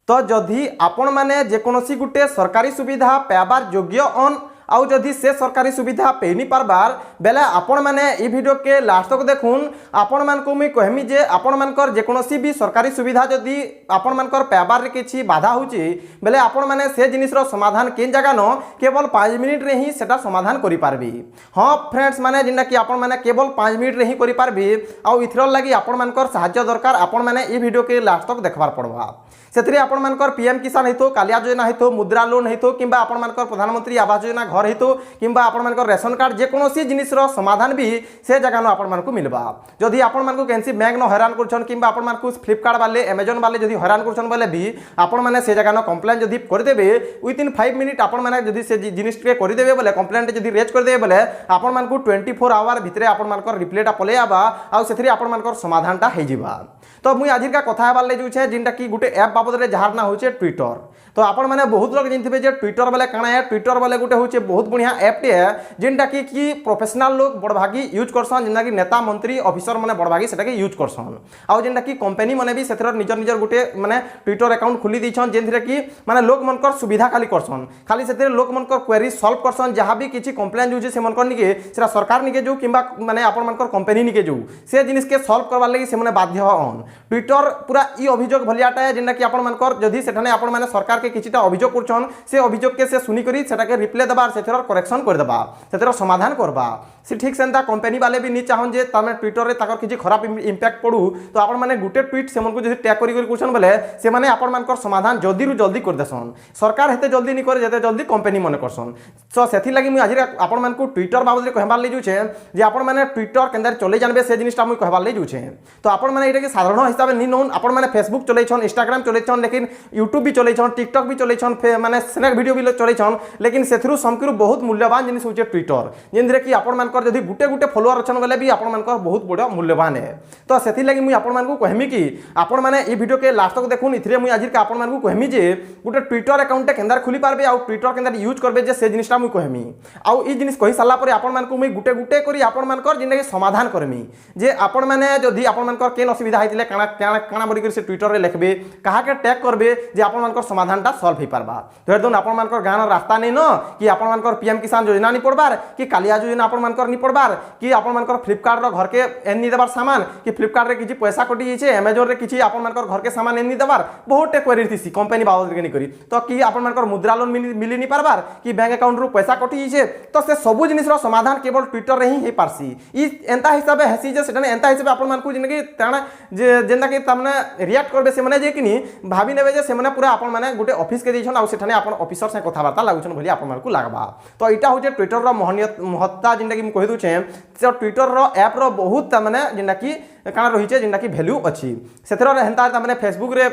तो जदि आपण मैंने जेकोसी गुटे सरकारी सुविधा पाइबार योग्य अन आउ जदि से सरकारी सुविधा पे नहीं पारबार बेले आपण मैंने ई वीडियो के लास्ट तक देखुन आपण मान को मुई कहमी जे आपण मानकर जेकोसी भी सरकारी सुविधा जदि आपण मानकर पाइबार किछि बाधा होची बेले आपण मैंने से जिनिसर समाधान केन जगह न केवल 5 मिनिट रे ही सेटा समाधान करि पारबी। हाँ फ्रेंड्स माने जिंदा कि आपण मैंने केवल 5 मिनिट रे ही करि पारबी आउ इथर लागि आपण मानकर सहायता दरकार आपण मैंने ई वीडियो के लास्ट तक देखबार पड़बा। से आपण मानकर पीएम किसान हेतु कालिया योजना हेतु मुद्रा लोन हेतु किंबा आपण मानकर प्रधानमंत्री आवास योजना घर हेतु किंबा आपण मानकर रेशन कार्ड जेकोसी जिनिसर समाधान भी से जगह न आपण मानकु मिलबा। जदि आपण मानकु कैंसी बैंक न हैरान करछन किंबा आपण मानकु फ्लिपकार्ट वाले अमेजन वाले जदि हैरान करछन बोले भी आपण माने से जगह न कंप्लेंट जदि कर देबे विदिन 5 मिनिट आपण माने जदि से जिनिस के कर देबे बोले कंप्लेंट जदि रेज कर देबे बोले आपण मानकु 24 आवर भितरे आपण मानकर रिप्लेटा पले आबा आ सेथि आपण मानकर समाधानटा हे जिबा। तो मुई आजिर का कथा हेबार ले जुछे जिनटा कि गुटे ऐप बाबद रे जहार ना होचे ट्विटर। तो आपण माने बहुत लोग जानथिबे जे ट्विटर बोले काना है ट्विटर बोले गुटे होचे बहुत बढ़िया ऐप टे है जिनटा कि प्रोफेशनल लोग बड़भागी यूज करसन जिनटा कि नेता मंत्री ऑफिसर माने बड़भागी सेटा के यूज करसन आ जिनटा कि कंपनी माने भी सेथर निजर निजर गुटे माने ट्विटर अकाउंट खुली दिछन जेनथिरे कि माने लोग मनकर सुविधा खाली करसन खाली सेथरे लोग मनकर क्वेरी सॉल्व करसन जहां भी किछि कंप्लेंट जुजे से मनकर निके सेरा सरकार निके जो किंबा माने आपण मनकर कंपनी निके जो से जिनिस के सॉल्व करबा लागि से माने बाध्य हन। ट्विटर पूरा ई अभियोग भलियाटा है जिनटा कि आपण मनकर जदि सेठाने आपण माने सरकार के किछिटा अभियोग करछन से अभियोग के से सुनी करी सेटा के रिप्लाई देबार सेथर करेक्शन कर देबा सेथर समाधान करबा। से ठीक सेंता कंपनी वाले भी नहीं चाहन जे तामे ट्विटर रे ताकर किछि खराब इंपैक्ट पड़ू तो आपण माने गुटे ट्वीट से मनकु जदि टैग करी करछन बोले से माने आपण मानकर समाधान जल्दी रु जल्दी कर देसन सरकार हेते जल्दी नहीं करे जते जल्दी कंपनी माने करसन। सो सेथि लागि मुई आजिरा आपण मानकु ट्विटर बाबद रे कहबार ले जुछे जे आपण माने ट्विटर केंदर चले जानबे से जिनिसटा मुई कहबार ले जुछे। तो आपण माने एटा के साधारण हिसाब नि नोन आपण माने फेसबुक चलैछन इंस्टाग्राम चलैछन लेकिन यूट्यूब भी चलैछन टिकटॉक भी चलैछन माने स्नैक वीडियो भी चलैछन लेकिन सेथरु समकिरु बहुत मूल्यवान जिनिस होचे ट्विटर जेंद्रे कि आपण मानकर जदि गुटे गुटे फॉलोअर अछन बोले भी आपण मानकर बहुत बड़ा मूल्यवान है। तो सेथि लागि मुई आपण मानकु कहमी कि आपण माने ई वीडियो के लास्ट तक देखुन इथरे मुई आजिर का आपण मानकु कहमी जे गुटे ट्विटर अकाउंट केंदर खुली पारबे आ ट्विटर केंदर यूज करबे जे से जिनिसटा मुई कहमी आ ई जिनिस कहि साला परे आपण मानकु मुई गुटे गुटे करी आपण मानकर जिंदगी समाधान करमी जे आपण माने जदि आपण मानकर केन असुविधा हैतिले काना काना काना बडी कर से ट्विटर रे लिखबे कहा के टैग करबे जे आपण मानकर समाधानटा सॉल्व हे पारबा। धर दोन आपण मानकर गाना रास्ता नै न कि आपण मानकर पीएम किसान योजना नि पड़बार कि कालिया योजना आपण मानकर नि पड़बार कि आपण मानकर फ्लिपकार्ट रो घर के एनी देबार सामान कि फ्लिपकार्ट रे किछि पैसा कटि जेछे अमेजन रे किछि आपण मानकर घर के सामान एनी देबार बहुत क्वेरी थिसी कंपनी बाबद के नि करी तो कि आपण मानकर मुद्रा लोन मिली नि पारबार कि बैंक अकाउंट रू पैसा कटि जेछे तो से सब जिनिस रो समाधान केवल ट्विटर रे ही हे पारसी ई एंता हिसाबे हेसी जे सेटने एंता हिसाबे आपण मानकु जिनगी ताना जे जेंदा कि तमने रिएक्ट करबे से माने जे किनी भाबी नेबे जे से माने पूरा आपण माने गुटे ऑफिस के दिछन आ सेठाने आपण ऑफिसर से कथाबार्ता लागुछन भली आपण मानकु लागबा। तो इटा होचे ट्विटर रो महत्ता जिंदा कि म कहि दुछे से ट्विटर रो ऐप रो बहुत माने जिंदा कि काना रहिचे जिंदा कि वैल्यू अछि सेथरो हेंता त माने फेसबुक रे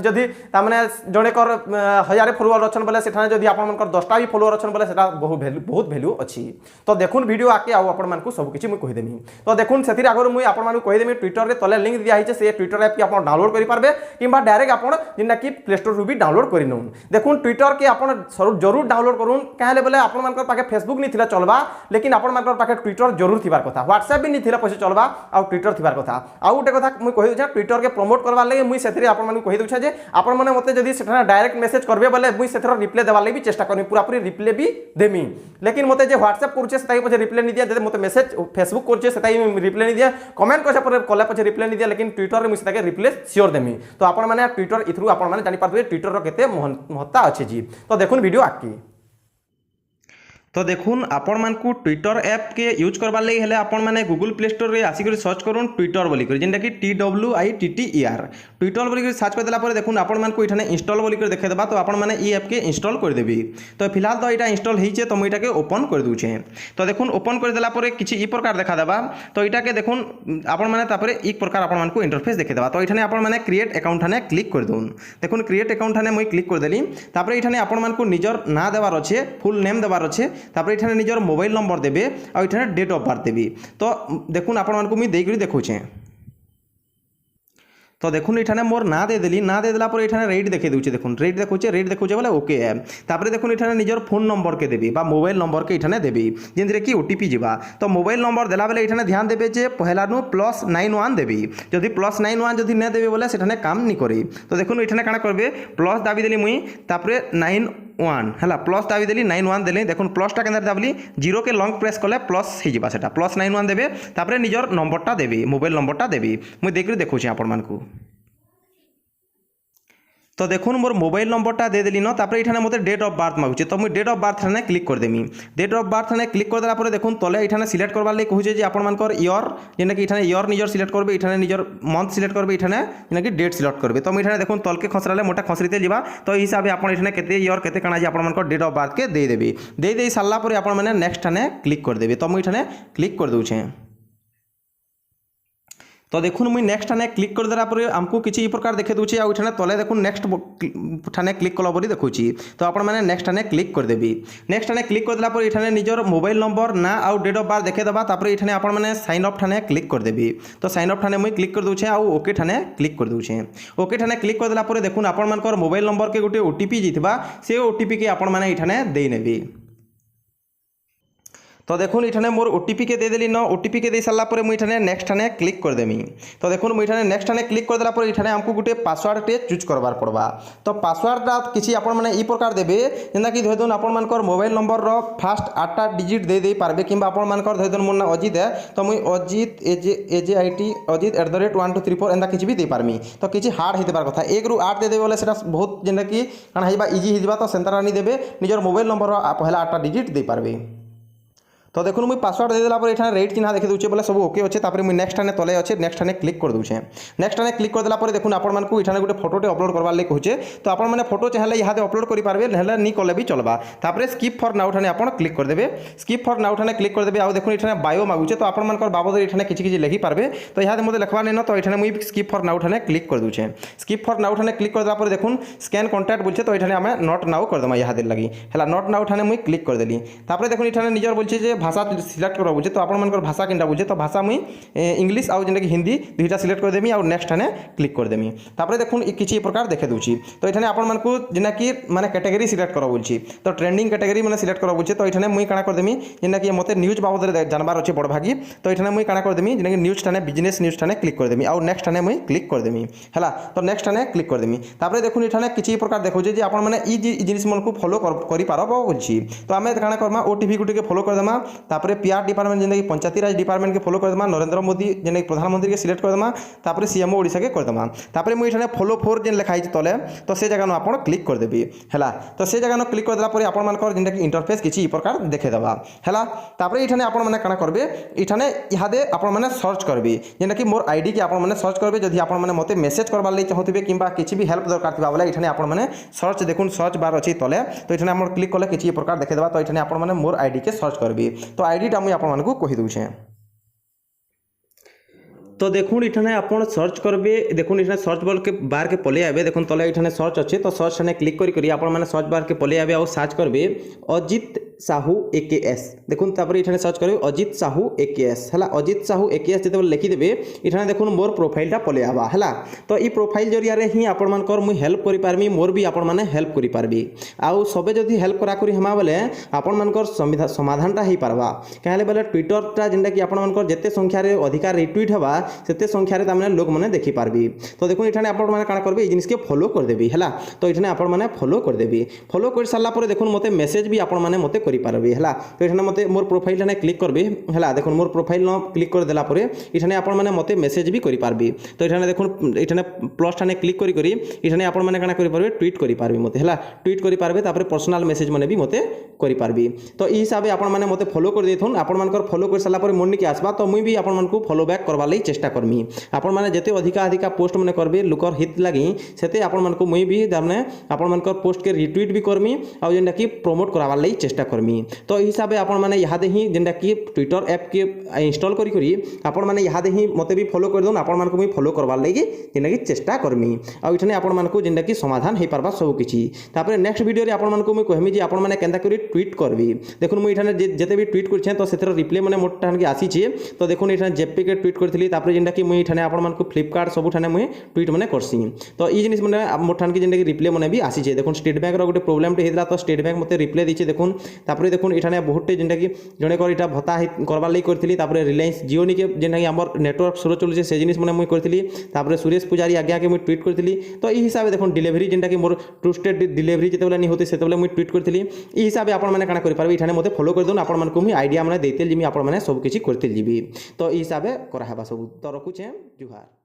जदि त माने जणे कर 1000 फॉलोअर अछन बोले सेठाने जदि आपण मानकर 10टा भी फॉलोअर अछन बोले सेटा बहुत वैल्यू अछि। तो देखुन वीडियो आके आ आपण मानकु सब किछि म कहि देमी। तो देखुन सेथिर आगर मुई आपण मानकु कहि देमी ट्विटर रे तले लिंक दिया हिचे से ट्विटर ऐप कि आपण डाउनलोड करि पारबे किबा डायरेक्ट आपण जिंदा कि प्ले स्टोर रु भी डाउनलोड करि नउन। देखुन ट्विटर के आपण जरूर डाउनलोड करूँ कहले बोले आपण मानकर पाके फेसबुक नहीं थिला चलबा लेकिन आपण मानकर पाके ट्विटर जरूर थिबार कथा व्हाट्सएप भी नहीं थिला पछे चलबा आ ट्विटर थिबार कथा। आ गोटे कथा मुई कहि दउछा ट्विटर के प्रमोट करबा लागि मुई सेथरे आपण मानकु कहि दउछा जे आपण माने मते जदी सेठना डायरेक्ट मैसेज करबे बोले मुई सेथरो रिप्लाई देबा लागि भी चेष्टा करमी पूरा पूरी रिप्लाई भी देमी लेकिन मते जे व्हाट्सएप करछे सेताई पछे रिप्लाई नहीं दिया जदि मते मैसेज फेसबुक करछे सेताई रिप्लाई नहीं दिया कमेंट करछे पर कले पछे रिप्लाई नहीं दिया लेकिन ट्विटर रे मुई सेताके रिप्लाई श्योर देमी। तो आपण माने ट्विटर इथरु आपण माने जानि पारबे ट्विटर रो केते महत्ता अछि जी। तो देखुन वीडियो आकी। तो देखुन आपण मानकु ट्विटर ऐप के यूज करबार लागि हेले आपण माने गूगल प्ले स्टोर रे आसी कर सर्च करूँ ट्विटर बोली कर जेंटा कि TWITTER ट्विटर बोली कर सर्च कर देला पर देखुन आपण मानकु इठाने इंस्टॉल बोली कर देखे देबा। तो आपण माने ई ऐप के इंस्टॉल कर देबी। तो फिलहाल तो एटा इंस्टॉल हेइचे तो मुई इटा के ओपन कर दूचे। तो देखुन ओपन कर देला पर किछि ई प्रकार देखा देबा। तो इटा के देखुन आपण माने तापर एक प्रकार आपण मानकु इंटरफेस देखे देबा। तो इठाने आपण माने क्रिएट अकाउंट थाने क्लिक कर दोन। देखुन क्रिएट अकाउंट थाने मुई क्लिक कर देली तापर इठाने आपण मानकु निजर ना देबार अछि फुल नेम देबार अछि तापर इठाने निजर मोबाइल नंबर देबे आ इठाने डेट ऑफ बर्थ देबी। तो देखुन आपण मानकु मी देई करी देखौछे। तो देखुन ये मोर ना देदेली ना देदेला पर ये रेट देखे दूचे देखुन रेट देखुचे बोले ओके है तापर देखुन ये निजर फोन नंबर के देवी मोबाइल नंबर के ये देवी जिनसे कि ओटीपी जावा तो मोबाइल नंबर देला बेले ये ध्यान देवे जे पहला नु +91 देवी जदि +91 जदि नहीं देवे बोले से काम नहीं करी तो देखुन ये काଣା करबे प्लस दाबी देली मुई तापर 91 है प्लस दाबी देली 91 देली देखुन प्लसटा के दाबली 0 के लॉन्ग प्रेस कले प्लस हो जावा सेटा +91 देवे तापर निजर नंबरटा देवी मोबाइल नंबरटा देवी मुई देखि देखुछि आपण मानकू तो देखुन मोर मोबाइल नंबरटा दे देली न तापर ये मत डेट ऑफ बर्थ मागुचे तो मुझे डेट ऑफ बर्थ ने क्लिक कर देमी डेट ऑफ बर्थ ने क्लिक कर देला देखुन तले ये सिलेक्ट करवार लगे कहूँ जे आपण मानकर ईयर जेना कि ईयर निजर सिलेक्ट करबे ये निजर मंथ सिलेक्ट करबे ये जेना कि डेट सिलेक्ट करबे तो मुझे देखुन तल के खसराले मोटा खसरीते जावा तो ये हिसाब से आप केते ईयर केते काना जे आपण मानकर डेट ऑफ बर्थ के दे देबे दे सारा पर आपण माने नेक्स्ट ने क्लिक कर देबे तो मुझे क्लिक कर दूचे तो देखुन मुई नेक्स्ट ठाने क्लिक कर देला पर आमको किसी प्रकार देखे दूचे आ ठाने तले देखुन नेक्स्ट ठाने क्लिक कला परी देखुची तो आपण माने नेक्स्ट ठाने क्लिक कर देबी नेक्स्ट ठाने क्लिक कर देला पर ठाने निजर मोबाइल नंबर ना आ डेट ऑफ बर्थ देखे दबा तापर ठाने आपण माने साइन अप ठाने क्लिक कर देबी तो साइन अप ठाने मुई क्लिक कर दूचे आ ओके ठाने क्लिक कर दूचे ओके ठाने क्लिक कर देला पर देखुन आपण मानकर मोबाइल नंबर के गोटे ओटीपी जितबा से ओटीपी के आपण माने ठाने देई नेबी तो देखुन ये मोर ओटीपी के दे देली न ओटीपी के दे सारा पर मुझे नेक्स्ट ठाने क्लिक कर देमी तो देखुन मुझे नेक्स्ट ठाने क्लिक कर देला पर ये आमको गोटे पासवर्ड टे चूज करवार पड़वा तो पासवर्डटा किसी आपण माने ई प्रकार देबे जेना कि धरदुन आपण मानकर मोबाइल नंबर रो फास्ट 8टा डिजिट दे दे पारबे किंबा आपण मानकर धरदुन मोर ना अजित है तो मुई अजित एजेआईटी अजित @1234 एंदा किछि भी दे पारमी तो किछि हार्ड हेते पार कथा 1 ରୁ 8 दे देबे बोले सेटा बहुत जेना कि काना हेबा इजी हेबा तो सेंटर नहीं देबे निजर मोबाइल नंबर रो पहला 8टा डिजिट दे पारबे तो देखो मुझे पासवर्ड दे देला पर ये रेट चिन्ह देखी दूचे बोले सब ओके अच्छे तापर मुझे नेक्स्ट ठाने तले अच्छे नेक्स्ट ठाने क्लिक कर दूचे नेक्स्ट ठाने क्लिक कर देला पर देखुन आपण मानकू इठाने गोटे फोटोटे अपलोड करवार लगे कहूचे तो आपण मैंने फोटो चाहे यहाँ अपलोड कर पारे नहीं कले भी चलवा तापर स्किप फॉर नाउ ठाने आपण क्लिक कर देबे स्किप फॉर नाउ ठाने क्लिक कर देबे आ देखुन इठाने बायो मागुचे तो आपण मानकर बाबद इठाने किछि लिखि पारबे तो यहाँ मते लिखवा नहीं न तो इठाने मुझे स्किप फॉर नाउ ठाने क्लिक कर दूचे स्किप फॉर नाउ ठाने क्लिक कर देला पर देखुन स्कैन कॉन्टैक्ट बोलछे तो इठाने आमे नॉट नाउ कर दमा यहाँ लगी है नॉट नाउ ठाने मुझे क्लिक कर देली तापर देखुन इठाने निजर बोलछे जे भाषा सिलेक्ट कर बुझे तो आपण भाषा किनटा बुझे तो भाषा मुई इंग्लिश आउ जेना कि हिंदी दुईटा सिलेक्ट कर देमी आ नेक्स्ट ठाने क्लिक कर देमी तापर देखुन किछि प्रकार देखे दूची तो इठाने आपण मानकू जेना कि माने कैटेगरी सिलेक्ट कर बुझी तो ट्रेंडिंग कैटेगरी माने सिलेक्ट कर बुझे तो इठाने मुई काना कर देमी जेना कि मते न्यूज बाबद रे जानबार अछि बड़ भागी तो इठाने मुई काना कर देमी जेना कि न्यूज ठाने बिजनेस न्यूज ठाने क्लिक कर देमी आ नेक्स्ट ठाने मुई क्लिक कर देमी हैला तो नेक्स्ट ठाने क्लिक कर देमी तापर देखुन इठाने किछि प्रकार देखो जे आपण माने ई जिनिस मनकू फॉलो करि पारबो बुझी तो आमे काना करमा ओटीपी गुटे के फॉलो कर देमा तापर पीआर डिपार्टमेंट जेना कि पंचायती राज डिपार्टमेंट के फॉलो कर देमा नरेंद्र मोदी जेने प्रधानमंत्री के सिलेक्ट कर देमा तापर सीएमओ ओडिशा के कर देमा तापर मुई इठाने फॉलो फॉर जेन लिखाई तले तो से जगह न आपण क्लिक कर देबी हैला तो से जगह न क्लिक कर देला पर आपण मानकर जेंटा कि इंटरफेस किछि ई प्रकार देखे देबा हैला तापर इठाने आपण माने काना करबे इठाने इहादे आपण माने सर्च करबी जेना कि मोर आईडी के आपण माने सर्च करबे जदि आपण माने मते मेसेज करबा लई चाहथिबे किंबा किछि भी हेल्प दरकार थिबा बोले इठाने आपण माने सर्च देखुन सर्च बार अछि तले तो इठाने आपण क्लिक करले किछि ई प्रकार देखे देबा तो इठाने आपण माने मोर आईडी के सर्च करबी तो आईडी टा मुई आपण मानकू कहि दूछे तो देखुन इठाने आपण सर्च करबे देखुन इठाने सर्च बार के पले आबे देखुन तले इठाने सर्च अच्छे तो सर्च ठाने क्लिक करी आपण माने सर्च बार के पले आबे और सर्च करबे अजित साहू AKS देखुन तापर इठाने सर्च करबे अजित साहू AKS हला अजित साहू AKS जते लिखि देबे इठाने देखुन मोर प्रोफाइल टा पले आबा हला तो ई प्रोफाइल जरिया रे ही आपण मानकर मु हेल्प करि पारमी मोर भी आपण माने हेल्प करि पारबी आउ सबे जदी हेल्प करा करी हमा बोले आपण मानकर समाधान टा ही पारबा कहले बोले ट्विटर टा जेंटा कि आपण मानकर जते संख्या रे अधिकार रिट्वीट हबा सेते संख्या रे तामने लोग माने देखि पारबी तो देखुन इठाने आपण माने काना करबे ई जिनिस के फॉलो कर देबी हला तो इठाने आपण माने फॉलो कर देबी फॉलो कर साला पर देखुन मते मेसेज भी आपण माने मते करि पारबी हला तो इठाने मते मोर प्रोफाइल ठाने क्लिक करबे हला देखुन मोर प्रोफाइल न क्लिक कर देला परे इठाने आपण माने मते मेसेज भी करि पारबी तो इठाने देखुन इठाने प्लस ठाने क्लिक करी करी इठाने आपण माने काना करि पारबे ट्वीट करि पारबी मते हला ट्वीट करि पारबे तापर पर्सनल मेसेज माने भी मते करि पारबी तो ई हिसाबे आपण माने मते फॉलो कर देथुन आपण मानकर फॉलो कर साला परे मोर निके आसबा तो मुई भी आपण मानकू फॉलो बैक करबा लई चेष्टा करमी आपण माने जते अधिका पोस्ट माने करबे लुकर हित लागि सेते आपण मानकू मुई भी दामने आपण मानकर पोस्ट के रिट्वीट भी करमी आ जेंटा कि प्रमोट करावा लई चेष्टा करमी करमी। तो हिसाब से आपण मैंने यहाँ ही जेनटा कि ट्विटर ऐप के इंस्टॉल करी आपण मैंने यहाँ ही मते भी फॉलो कर दउन आपण मानकु भी फॉलो करवार लगी जेनटा कि चेष्टा करमी आ इठने आपण मानकु जेनटा कि समाधान हो पारबा सब किछि। तापर नेक्स्ट वीडियो रे आपण मानकु मैं कहमी जे आपण माने केनता करी ट्वीट करबी। देखुन मुई इठने जेते भी ट्वीट करछे तो सेथर रिप्लाई माने मोट टान के आसी छे। तो देखुन इठने जेपी के ट्वीट करथिली तापर जेनटा कि मुई इठने आपण मानकु फ्लिपकार्ट सब ठाने मुई ट्वीट माने करसी। तो ई जिनिस माने मोट ठान के जेनटा कि रिप्लाई माने भी आसी छे। देखुन स्टेट बैंक रो गोटे प्रॉब्लम टे हेतला तो स्टेट बैंक मते रिप्लाई दिछि। देखुन तापर देखुन इठने बहुते जेनटा कि जणे कर इटा भत्ता करबार लई करथिली। तापर रिलायंस जियो नि के जेनटा कि हमर नेटवर्क स्लो चलुचे से जिनिस माने मुई करथिली। तापर सुरेश पुजारी आज्ञा के मुई ट्वीट करथिली। तो ई हिसाब से देखुन डिलीवरी जेनटा कि मोर ट्रस्टेड डिलीवरी जेतेबेला नि होते सेतेबेला मुई ट्वीट करथिली। ई हिसाब से आपण माने काना करि पारबे इठाने मते फॉलो कर दोन आपण मानकु मुई आइडिया माने देतेल जिमी आपण माने सब किछि करतेल जिबी। तो ई हिसाब से करा हेबा सब। तो रखुछे जुहार।